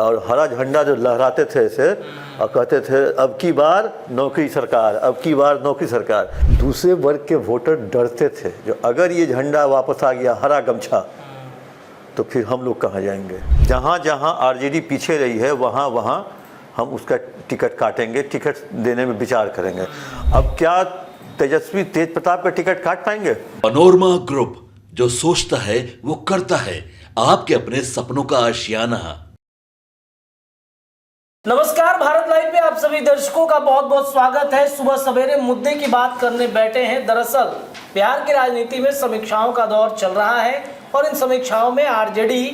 और हरा झंडा जो लहराते थे ऐसे और कहते थे अब की बार नौकरी सरकार, अब की बार नौकरी सरकार। दूसरे वर्ग के वोटर डरते थे जो अगर ये झंडा वापस आ गया हरा गमछा तो फिर हम लोग कहाँ जाएंगे। जहाँ जहाँ आरजेडी पीछे रही है वहाँ वहाँ हम उसका टिकट काटेंगे, टिकट देने में विचार करेंगे। अब क्या तेजस्वी तेज प्रताप का टिकट काट पाएंगे? पनोरमा ग्रुप, जो सोचता है वो करता है, आपके अपने सपनों का आशियाना। नमस्कार, भारत लाइव पे आप सभी दर्शकों का बहुत बहुत स्वागत है। सुबह सवेरे मुद्दे की बात करने बैठे हैं। दरअसल बिहार की राजनीति में समीक्षाओं का दौर चल रहा है और इन समीक्षाओं में आरजेडी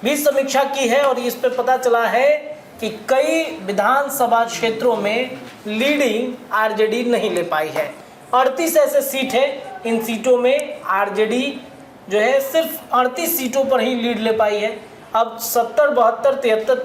भी समीक्षा की है और इस पे पता चला है कि कई विधानसभा क्षेत्रों में लीडिंग आरजेडी नहीं ले पाई है। 38 ऐसे सीट है, इन सीटों में आरजेडी जो है सिर्फ 38 सीटों पर ही लीड ले पाई है। अब 70, 72, 73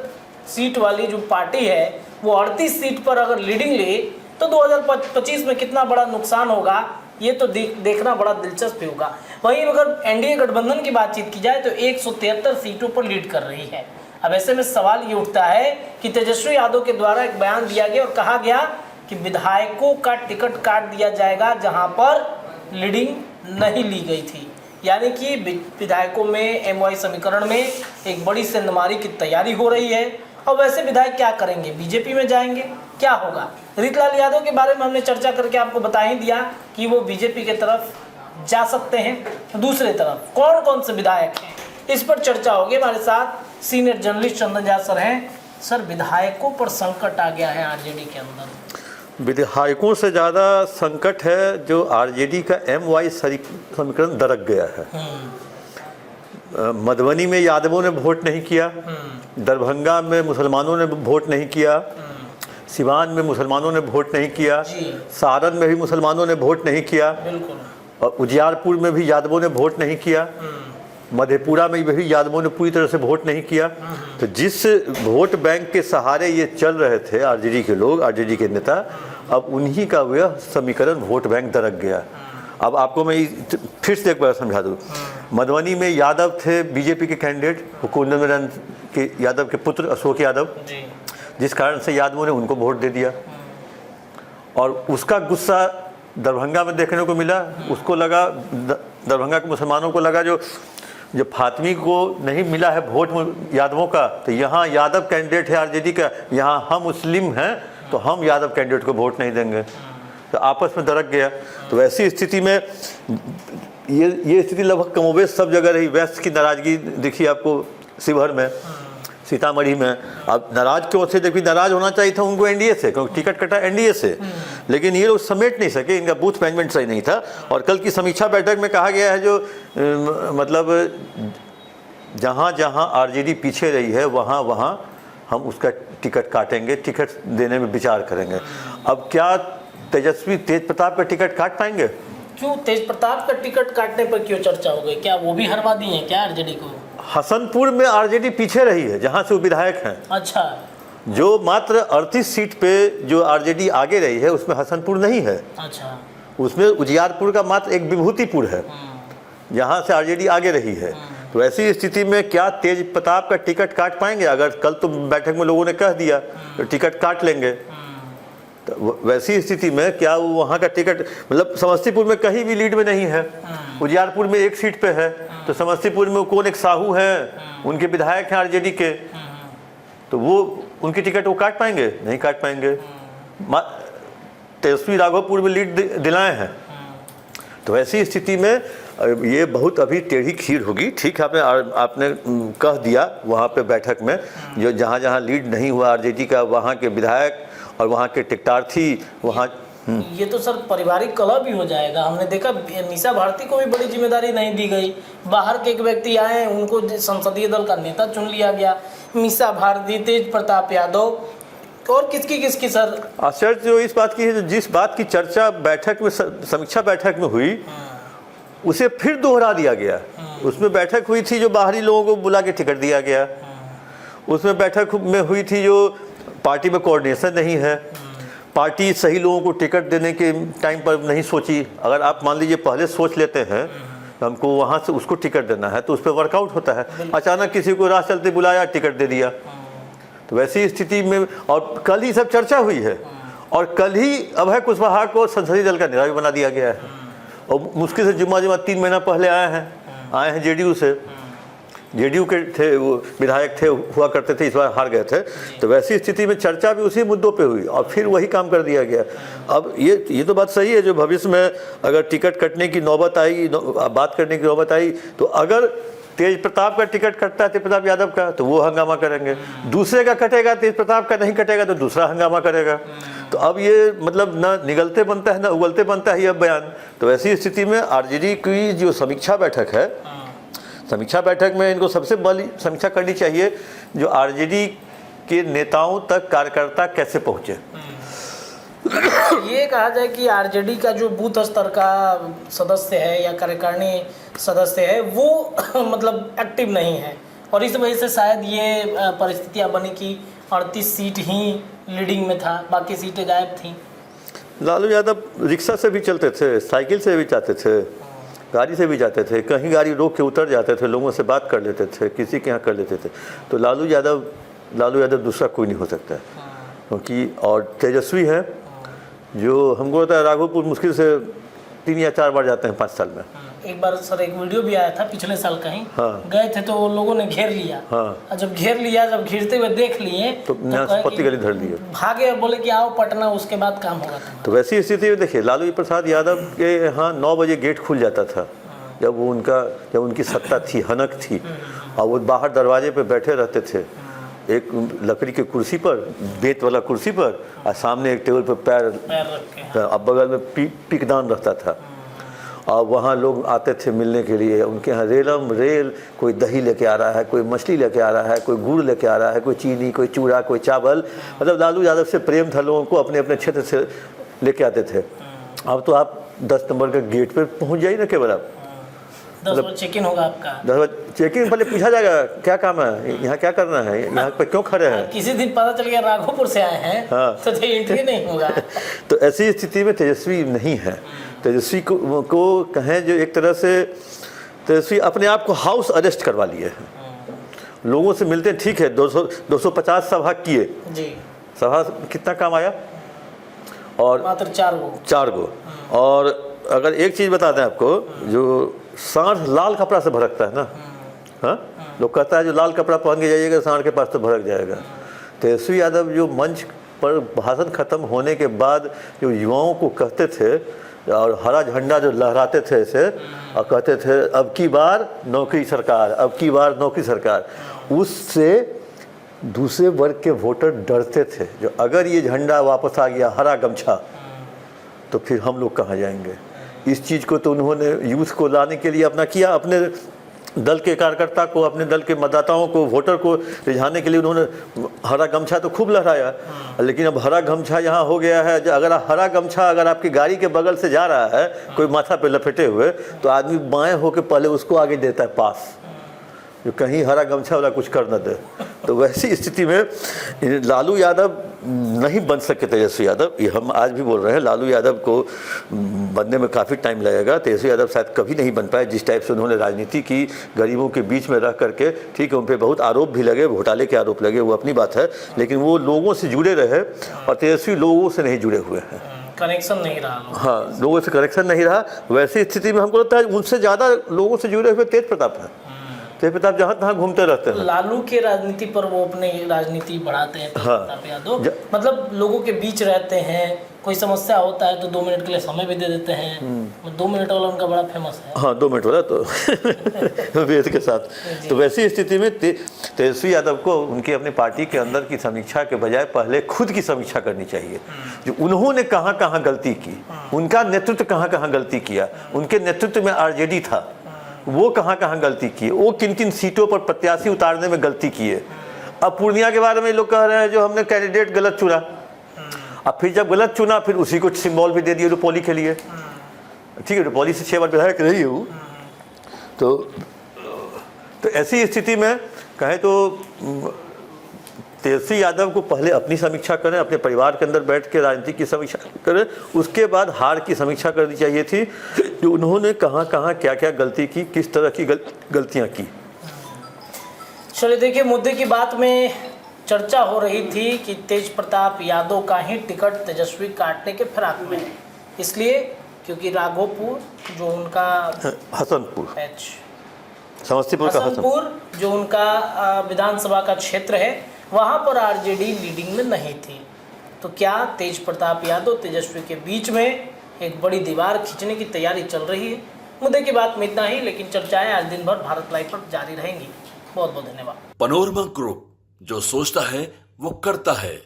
सीट वाली जो पार्टी है वो 38 सीट पर अगर लीडिंग ले तो 2025 में कितना बड़ा नुकसान होगा ये तो देखना बड़ा दिलचस्प होगा। वहीं अगर एनडीए गठबंधन की बातचीत की जाए तो 173 सीटों पर लीड कर रही है। अब ऐसे में सवाल ये उठता है कि तेजस्वी यादव के द्वारा एक बयान दिया गया और कहा गया कि विधायकों का टिकट काट दिया जाएगा जहां पर लीडिंग नहीं ली गई थी, यानी कि विधायकों में एमवाई समीकरण में एक बड़ी सेंधमारी की तैयारी हो रही है। और वैसे विधायक क्या करेंगे, बीजेपी में जाएंगे, क्या होगा? रीतलाल यादव के बारे में हमने चर्चा करके आपको बता ही दिया कि वो बीजेपी के तरफ जा सकते हैं। दूसरे तरफ कौन कौन से विधायक हैं, इस पर चर्चा होगी। हमारे साथ senior journalist Chandan Jha sir हैं। सर, विधायकों पर संकट आ गया है आरजेडी के अंदर। विधायकों से ज़्यादा संकट है जो आरजेडी का एमवाई समीकरण दरक गया है। मधुबनी में यादवों ने वोट नहीं किया, दरभंगा में मुसलमानों ने वोट नहीं किया, सिवान में मुसलमानों ने वोट नहीं किया, सारण में भी मुसलमानों ने वोट नहीं किया, और उजियारपुर में भी यादवों ने वोट नहीं किया, मधेपुरा में भी यादवों ने पूरी तरह से वोट नहीं किया। तो जिस वोट बैंक के सहारे ये चल रहे थे आरजेडी के लोग, आरजेडी के नेता, अब उन्हीं का वह समीकरण वोट बैंक दरक गया। अब आपको मैं फिर से एक बार समझा दूँ। मधुबनी में यादव थे बीजेपी के कैंडिडेट, कुंदन के यादव के पुत्र अशोक यादव, जिस कारण से यादवों ने उनको वोट दे दिया और उसका गुस्सा दरभंगा में देखने को मिला। उसको लगा, दरभंगा के मुसलमानों को लगा जो फातिमी को नहीं मिला है वोट यादवों का, तो यहाँ यादव कैंडिडेट है आरजेडी का, यहाँ हम मुस्लिम हैं तो हम यादव कैंडिडेट को वोट नहीं देंगे, तो आपस में दरक गया। तो वैसी स्थिति में ये स्थिति लगभग कमोबेश सब जगह रही। वेस्ट की नाराजगी दिखी आपको शिवहर में, सीतामढ़ी में। अब नाराज क्यों थे? जबकि नाराज होना चाहिए था उनको एनडीए से, क्योंकि टिकट कटा एनडीए से, लेकिन ये लोग समेट नहीं सके, इनका बूथ मैनेजमेंट सही नहीं था। और कल की समीक्षा बैठक में कहा गया है जो मतलब जहाँ जहाँ आरजेडी पीछे रही है वहाँ वहाँ हम उसका टिकट काटेंगे, टिकट देने में विचार करेंगे। अब क्या तेजस्वी तेज प्रताप का टिकट काट पाएंगे? क्यों तेज प्रताप का टिकट काटने पर क्यों चर्चा हो गई? क्या वो भी हरवा दी है क्या आरजेडी को? हसनपुर में आरजेडी पीछे रही है जहां से वो विधायक हैं। अच्छा, जो मात्र 38 सीट पे जो आरजेडी आगे रही है उसमें हसनपुर नहीं है। अच्छा, उसमें उजियारपुर का मात्र एक विभूतिपुर है जहां से आरजेडी आगे रही है। तो ऐसी स्थिति में क्या तेज प्रताप का टिकट काट पाएंगे? अगर कल तो बैठक में लोगों ने कह दिया तो टिकट काट लेंगे, तो वैसी स्थिति में क्या वो वहाँ का टिकट, मतलब समस्तीपुर में कहीं भी लीड में नहीं है, उजियारपुर में एक सीट पे है, तो समस्तीपुर में कौन, एक साहू हैं, उनके विधायक हैं आरजेडी के, तो वो उनकी टिकट वो काट पाएंगे? नहीं काट पाएंगे। तेजस्वी राघोपुर में लीड दिलाए हैं। तो ऐसी स्थिति में ये बहुत अभी टेढ़ी खीर होगी। ठीक है, आपने कह दिया वहाँ पे बैठक में जो जहाँ जहाँ लीड नहीं हुआ आरजेडी का, वहाँ के विधायक और वहाँ के टिकटार्थी वहाँ ये तो सर पारिवारिक कलह भी हो जाएगा। हमने देखा मीसा भारती को भी बड़ी जिम्मेदारी नहीं दी गई, बाहर के एक व्यक्ति आए उनको संसदीय दल का नेता चुन लिया गया। मीसा भारती, तेज प्रताप यादव और किसकी सर? आश्चर्य जो इस बात की है, जो जिस बात की चर्चा बैठक में, समीक्षा बैठक में हुई उसे फिर दोहरा दिया गया। उसमें बैठक हुई थी जो बाहरी लोगों को बुला के टिकट दिया गया, उसमें बैठक में हुई थी जो पार्टी में कोऑर्डिनेशन नहीं है, पार्टी सही लोगों को टिकट देने के टाइम पर नहीं सोची। अगर आप मान लीजिए पहले सोच लेते हैं हमको वहाँ से उसको टिकट देना है तो उस पर वर्कआउट होता है। अचानक किसी को राह चलते बुलाया, टिकट दे दिया, तो वैसी स्थिति में, और कल ही सब चर्चा हुई है, और कल ही अभय कुशवाहा को संसदीय दल का नेता भी बना दिया गया है, और मुश्किल से जुम्मा 3 महीना पहले आए हैं जेडीयू से। जेडीयू के थे, वो विधायक थे, हुआ करते थे, इस बार हार गए थे। तो वैसी स्थिति में चर्चा भी उसी मुद्दों पे हुई और फिर वही काम कर दिया गया। अब ये तो बात सही है, जो भविष्य में अगर टिकट कटने की नौबत आई, बात करने की नौबत आई, तो अगर तेज प्रताप का टिकट कटता है, तेज प्रताप यादव का, तो वो हंगामा करेंगे। दूसरे का कटेगा, तेज प्रताप का नहीं कटेगा, तो दूसरा हंगामा करेगा। तो अब ये मतलब ना निगलते बनता है ना उगलते बनता है ये बयान। तो ऐसी स्थिति में आरजेडी की जो समीक्षा बैठक है, समीक्षा बैठक में इनको सबसे बड़ी समीक्षा करनी चाहिए, जो आरजेडी के नेताओं तक कार्यकर्ता कैसे पहुँचे। ये कहा जाए कि आरजेडी का जो बूथ स्तर का सदस्य है या कार्यकारिणी सदस्य है वो मतलब एक्टिव नहीं है, और इस वजह से शायद ये परिस्थितियां बनी कि 38 सीट ही लीडिंग में था, बाकी सीटें गायब थीं। लालू यादव रिक्शा से भी चलते थे, साइकिल से भी जाते थे, गाड़ी से भी जाते थे, कहीं गाड़ी रोक के उतर जाते थे, लोगों से बात कर लेते थे, किसी के यहाँ कर लेते थे। तो लालू यादव दूसरा कोई नहीं हो सकता है, क्योंकि और तेजस्वी है, जो हमको लगता है राघोपुर मुश्किल से 3 या 4 बार जाते हैं 5 साल में। एक बार सर एक वीडियो भी आया था पिछले साल कहीं, हाँ। गए थे तो लोगों ने घेर लिया, हाँ। और जब घेर लिया, जब घिरते हुए देख लिए तो पत्ती गली धर लिए, भागे, बोले कि आओ पटना, उसके बाद काम होगा। तो वैसी स्थिति में देखिए, लालू प्रसाद यादव के यहाँ 9 बजे गेट खुल जाता था, जब उनकी सत्ता थी, हनक थी, और वो बाहर दरवाजे पे बैठे रहते थे, एक लकड़ी के कुर्सी पर, बेत वाला कुर्सी पर, और सामने एक टेबल पर पैर रख के, अब बगल में पिकदान रहता था, और वहाँ लोग आते थे मिलने के लिए। उनके यहाँ रेल, कोई दही लेके आ रहा है, कोई मछली लेके आ रहा है, कोई गुड़ लेके आ रहा है, कोई चीनी, कोई चूड़ा, कोई चावल। मतलब लालू यादव से प्रेम था, लोगों को अपने अपने क्षेत्र से लेके आते थे। अब तो आप 10 नंबर के गेट पर पहुँच जाइए ना, केवल आप 10 बजे चेक इन होगा आपका, 10 बजे चेक इन, पहले पूछा जाएगा क्या काम है, यहाँ क्या करना है, यहाँ पे क्यों खड़े हैं। किसी दिन पता चल गया राघोपुर से आए हैं, हाँ। तो एंट्री नहीं होगा। तो ऐसी स्थिति में तेजस्वी नहीं है। तेजस्वी को कहें जो एक तरह से तेजस्वी अपने आप को हाउस अरेस्ट करवा लिए हैं। लोगों से मिलते हैं, ठीक है, 250 सभा किए जी, सभा कितना काम आया, और मात्र 4 गो। और अगर एक चीज़ बता दें आपको, जो सांड लाल कपड़ा से भड़कता है ना, हाँ, लोग कहता है जो लाल कपड़ा पहन के जाइएगा सांड के पास तो भड़क जाएगा। तेजस्वी यादव जो मंच पर भाषण खत्म होने के बाद जो युवाओं को कहते थे, और हरा झंडा जो लहराते थे ऐसे, और कहते थे अब की बार नौकरी सरकार, अब की बार नौकरी सरकार, उससे दूसरे वर्ग के वोटर डरते थे, जो अगर ये झंडा वापस आ गया, हरा गमछा, तो फिर हम लोग कहाँ जाएंगे। इस चीज़ को तो उन्होंने यूथ को लाने के लिए अपना किया, अपने दल के कार्यकर्ता को, अपने दल के मतदाताओं को, वोटर को रिझाने के लिए उन्होंने हरा गमछा तो खूब लहराया। लेकिन अब हरा गमछा यहाँ हो गया है, जो अगर हरा गमछा अगर आपकी गाड़ी के बगल से जा रहा है कोई माथा पे लपेटे हुए, तो आदमी बाएं होकर पहले उसको आगे देता है पास, जो कहीं हरा गमछा वाला कुछ कर न दे। तो वैसी स्थिति में लालू यादव नहीं बन सके तेजस्वी यादव, ये हम आज भी बोल रहे हैं। लालू यादव को बनने में काफ़ी टाइम लगेगा। तेजस्वी यादव शायद कभी नहीं बन पाए, जिस टाइप से उन्होंने राजनीति की, गरीबों के बीच में रह करके। ठीक है, उन पर बहुत आरोप भी लगे, घोटाले के आरोप लगे, वो अपनी बात है, लेकिन वो लोगों से जुड़े रहे, और तेजस्वी लोगों से नहीं जुड़े हुए हैं, कनेक्शन नहीं रहा। हाँ, लोगों से कनेक्शन नहीं रहा। वैसी स्थिति में हमको लगता है उनसे ज़्यादा लोगों से जुड़े हुए तेज प्रताप है। तेज प्रताप जहाँ तहाँ घूमते रहते हैं। लालू के राजनीति पर वो अपने राजनीति बढ़ाते हैं। हाँ। प्रताप यादव मतलब लोगों के बीच रहते हैं, कोई समस्या होता है तो 2 मिनट के लिए समय भी दे देते हैं। 2 मिनट वाला उनका बड़ा फेमस है। हाँ, 2 मिनट वाला तो वेद के साथ। तो वैसी स्थिति में तेजस्वी यादव को उनकी अपनी पार्टी के अंदर की समीक्षा के बजाय पहले खुद की समीक्षा करनी चाहिए, जो उन्होंने कहाँ कहाँ गलती की, उनका नेतृत्व कहाँ कहाँ गलती किया, उनके नेतृत्व में आरजेडी था, वो कहाँ कहाँ गलती की, वो किन किन सीटों पर प्रत्याशी उतारने में गलती की है। अब पूर्णिया के बारे में लोग कह रहे हैं जो हमने कैंडिडेट गलत चुना, अब फिर जब गलत चुना फिर उसी को सिंबल भी दे दिए रुपौली के लिए। ठीक है, रुपौली से 6 बार विधायक रही हूँ। तो ऐसी स्थिति में कहें तो तेजस्वी यादव को पहले अपनी समीक्षा करें, अपने परिवार के अंदर बैठ के राजनीति की समीक्षा करें, उसके बाद हार की समीक्षा करनी चाहिए थी, जो उन्होंने कहाँ कहाँ क्या क्या गलती की, किस तरह की गलतियाँ की। चलिए देखिए, मुद्दे की बात में चर्चा हो रही थी कि तेज प्रताप यादव का ही टिकट तेजस्वी काटने के फिराक में है, इसलिए क्योंकि राघोपुर जो उनका हसनपुर, एच समस्तीपुर का हसनपुर जो उनका विधानसभा का क्षेत्र है, वहां पर आरजेडी लीडिंग में नहीं थी। तो क्या तेज प्रताप यादव तेजस्वी के बीच में एक बड़ी दीवार खींचने की तैयारी चल रही है? मुद्दे की बात में इतना ही, लेकिन चर्चाएं आज दिन भर भारत लाइव पर जारी रहेंगी। बहुत बहुत धन्यवाद। पनोरमा ग्रुप, जो सोचता है वो करता है।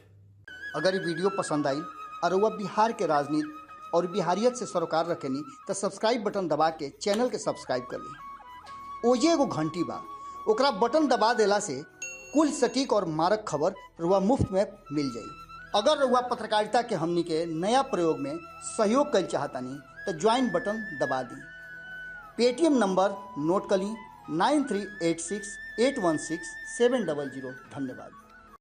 अगर ये वीडियो पसंद आई और वह बिहार के राजनीति और बिहारियत से सरोकार रखेनी तो सब्सक्राइब बटन दबा के चैनल के सब्सक्राइब कर ली। ओजे एगो घंटी बा, ओकरा बटन दबा देला से कुल सटीक और मारक खबर रुआ मुफ्त में मिल जाई। अगर रुआ पत्रकारिता के हमनी के नया प्रयोग में सहयोग कर चाहतानी तो ज्वाइन बटन दबा दी। पेटीएम नंबर नोट कर ली 9386816700। धन्यवाद।